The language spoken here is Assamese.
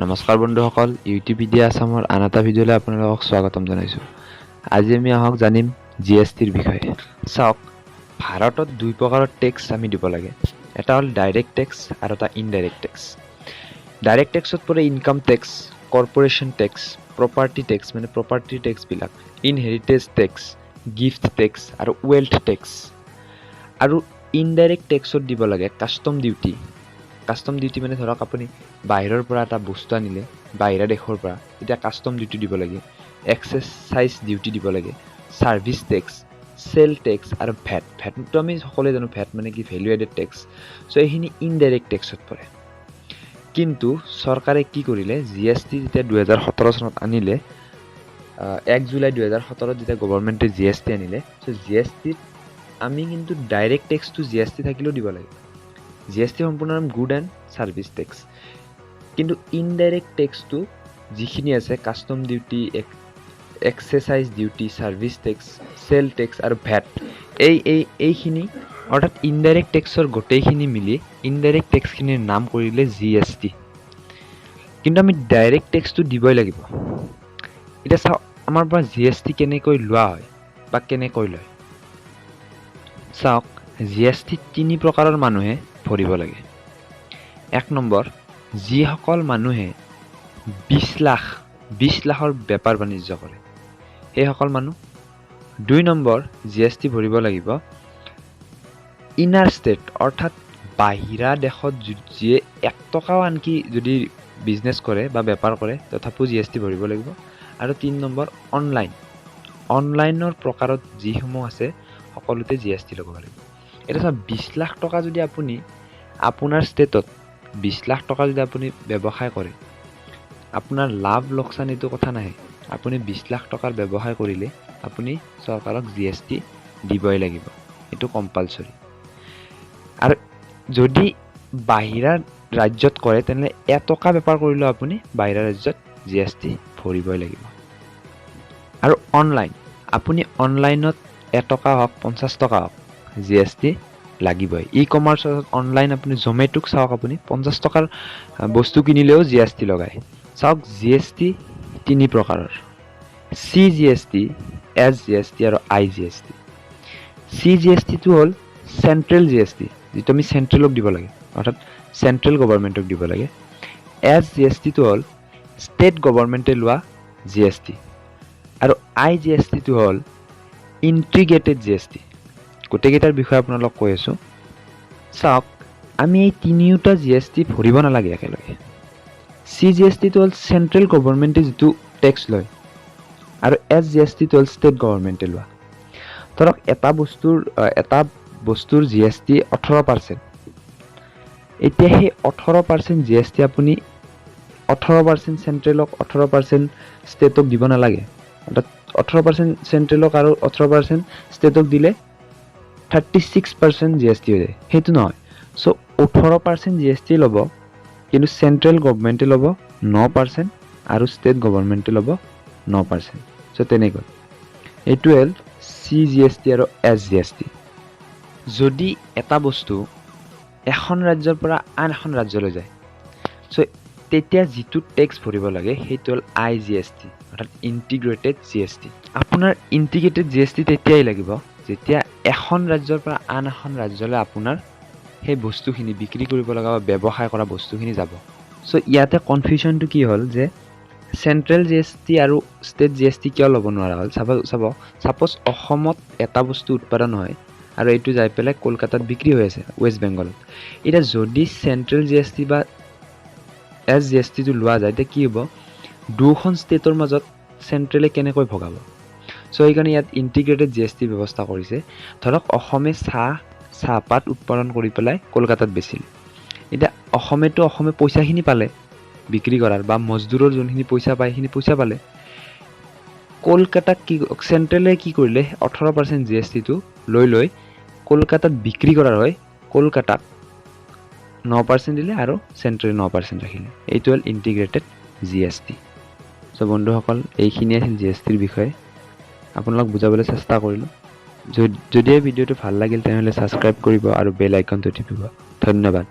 নমস্কাৰ বন্ধুসকল, ইউটিউবিডিয়া আসামৰ আন এটা ভিডিঅ'লৈ আপোনালোকক স্বাগতম জনাইছোঁ। আজি আমি আহক জানিম জিএছটিৰ বিষয়ে। চাওক, ভাৰতত দুই প্ৰকাৰৰ টেক্স আমি দিব লাগে। এটা হ'ল ডাইৰেক্ট টেক্স আৰু এটা ইনডাইৰেক্ট টেক্স। ডাইৰেক্ট টেক্সত পৰে income tax, corporation tax, property tax মানে প্ৰপাৰ্টি টেক্সবিলাক, ইনহেৰিটেজ টেক্স, গিফ্ট টেক্স আৰু ৱেল্থ টেক্স। আৰু ইনডাইৰেক্ট টেক্সত দিব লাগে কাষ্টম ডিউটি। কাষ্টম ডিউটি মানে ধৰক আপুনি বাহিৰৰ পৰা এটা বস্তু আনিলে, বাহিৰা দেশৰ পৰা, তেতিয়া কাষ্টম ডিউটি দিব লাগে, এক্সেচাইজ ডিউটি দিব লাগে, ছাৰ্ভিচ টেক্স, চেল টেক্স আৰু ভেট। ভেটটো আমি সকলোৱে জানো, ভেট মানে কি ভেলু এডেড টেক্স। চ' এইখিনি ইনডাইৰেক্ট টেক্সত পৰে। কিন্তু চৰকাৰে কি কৰিলে, জিএছটি যেতিয়া 2017 চনত আনিলে, 1 জুলাই 2017 যেতিয়া গভৰ্ণমেণ্টে জিএছটি আনিলে, চ' জিএছটিত আমি কিন্তু ডাইৰেক্ট টেক্সটো জিএছটি থাকিলেও দিব লাগে। জিএছটি সম্পূৰ্ণ নাম গুড এণ্ড ছাৰ্ভিচ টেক্স। কিন্তু ইনডাইৰেক্ট টেক্সটো যিখিনি আছে, custom duty, excise duty, service tax, sale tax আৰু ভেট, এইখিনি অৰ্থাৎ ইনডাইৰেক্ট টেক্সৰ গোটেইখিনি মিলি ইনডাইৰেক্ট টেক্সখিনিৰ নাম কৰিলে জিএছটি। কিন্তু আমি ডাইৰেক্ট টেক্সটো দিবই লাগিব। এতিয়া চাওক, আমাৰ পৰা জিএছটি কেনেকৈ লোৱা হয় বা কেনেকৈ লয়। চাওক, জিএছটি 3 প্ৰকাৰৰ মানুহে ভৰিব লাগে। 1 নম্বৰ, যিসকল মানুহে 20 লাখৰ বেপাৰ বাণিজ্য কৰে, সেইসকল মানুহ। 2 নম্বৰ, জিএছটি ভৰিব লাগিব ইনাৰ ষ্টেট, অৰ্থাৎ বাহিৰা দেশত যিয়ে 1 টকাও আনকি যদি বিজনেছ কৰে বা বেপাৰ কৰে, তথাপিও জিএছটি ভৰিব লাগিব। আৰু 3 নম্বৰ, অনলাইনৰ প্ৰকাৰত যিসমূহ আছে সকলোতে জিএছটি লগাব লাগিব। এতিয়া চাওক, 20 লাখ টকা যদি আপুনি আপোনাৰ ষ্টেটত 20 লাখ টকা যদি আপুনি ব্যৱসায় কৰে, আপোনাৰ লাভ লোকচান এইটো কথা নাহে। আপুনি 20 লাখ টকাৰ ব্যৱসায় কৰিলে আপুনি চৰকাৰক জিএছটি দিবই লাগিব, এইটো কম্পালচৰি। আৰু যদি বাহিৰা ৰাজ্যত কৰে, তেনেহ'লে 1 টকা বেপাৰ কৰিলেও আপুনি বাহিৰা ৰাজ্যত জিএছটি ভৰিবই লাগিব। আৰু আপুনি অনলাইনত 1 টকা হওক 50 টকা হওক জিএছটি লাগিবই। ই কমাৰ্চত অনলাইন আপুনি জমেটোক চাওক, আপুনি 50 টকাৰ বস্তু কিনিলেও জিএছটি লগায়। চাওক, জিএছটি 3 প্ৰকাৰৰ: চি জিএছটি, এছ জিএছটি আৰু আই জিএছটি। চি জিএছটিটো হ'ল চেণ্ট্ৰেল জিএছটি, যিটো আমি চেণ্ট্ৰেলক দিব লাগে, অৰ্থাৎ চেণ্ট্ৰেল গভৰ্ণমেণ্টক দিব লাগে। এছ জিএছটিটো হ'ল ষ্টেট গভৰ্ণমেণ্টে লোৱা জিএছটি। আৰু আই জিএছটিটো হ'ল ইণ্টিগ্ৰেটেড জিএছটি। গোটেইকেইটাৰ বিষয়ে আপোনালোকক কৈ আছোঁ। চাওক, আমি এই 3টা জিএছটি ভৰিব নালাগে একেলগে। চি জিএছটিটো হ'ল চেণ্ট্ৰেল গভৰ্ণমেণ্টে যিটো টেক্স লয়, আৰু এছ জিএছটিটো হ'ল ষ্টেট গভৰ্ণমেণ্টে লোৱা। ধৰক এটা বস্তুৰ জিএছটি 18%। এতিয়া সেই 18% জিএছটি আপুনি 18% চেণ্ট্ৰেলক 18% ষ্টেটক দিব নালাগে। অৰ্থাৎ 18% চেণ্ট্ৰেলক আৰু 18% ষ্টেটক দিলে 36% জিএছটি হৈ যায়, সেইটো নহয়। চ' 18% জিএছটি ল'ব, কিন্তু চেণ্ট্ৰেল গভৰ্ণমেণ্টে ল'ব 9% আৰু ষ্টেট গভৰ্ণমেণ্টে ল'ব 9%। চ' তেনেকৈ এইটো হ'ল চি জিএছটি আৰু এছ জিএছটি। যদি এটা বস্তু এখন ৰাজ্যৰ পৰা আন এখন ৰাজ্যলৈ যায়, চ' তেতিয়া যিটো টেক্স ভৰিব লাগে সেইটো হ'ল আই জিএছটি, অৰ্থাৎ ইণ্টিগ্ৰেটেড জিএছটি। আপোনাৰ ইণ্টিগ্ৰেটেড জিএছটি তেতিয়াই লাগিব যেতিয়া এখন ৰাজ্যৰ পৰা আন এখন ৰাজ্যলৈ আপোনাৰ সেই বস্তুখিনি বিক্ৰী কৰিব লগা বা ব্যৱসায় কৰা বস্তুখিনি যাব। চ' ইয়াতে কনফিউশ্যনটো কি হ'ল যে চেণ্ট্ৰেল জিএছটি আৰু ষ্টেট জিএছটি কিয় ল'ব নোৱাৰা হ'ল। ছাপ'জ অসমত এটা বস্তু উৎপাদন হয় আৰু এইটো যাই পেলাই কলকাতাত বিক্ৰী হৈ আছে, ৱেষ্ট বেংগলত। এতিয়া যদি চেণ্ট্ৰেল জিএছটি বা এছ জিএছটিটো লোৱা যায়, তেতিয়া কি হ'ব, দুখন ষ্টেটৰ মাজত চেণ্ট্ৰেলে কেনেকৈ ভগাব। চ' সেইকাৰণে ইয়াত ইণ্টিগ্ৰেটেড জিএছটিৰ ব্যৱস্থা কৰিছে। ধৰক অসমে চাহপাত উৎপাদন কৰি পেলাই কলকাতাত বেচিলে। এতিয়া অসমে পইচাখিনি পালে বিক্ৰী কৰাৰ, বা মজদুৰৰ যোনখিনি পইচা পায় সেইখিনি পইচা পালে। চেণ্ট্ৰেলে কি কৰিলে, 18% জিএছটিটো লৈ কলকাতাত বিক্ৰী কৰাৰ হয়, কলকাতাক 9% দিলে আৰু চেণ্ট্ৰেলে 9% ৰাখিলে। এইটো হ'ল ইণ্টিগ্ৰেটেড জিএছটি। চ' বন্ধুসকল, এইখিনিয়ে আছিল জিএছটিৰ বিষয়ে। আপোনালোক বুজাবলৈ চেষ্টা কৰিলোঁ। যদি এই ভিডিঅ'টো ভাল লাগিল তেনেহ'লে ছাবস্ক্ৰাইব কৰিব আৰু বেল আইকনটো টিপিব। ধন্যবাদ।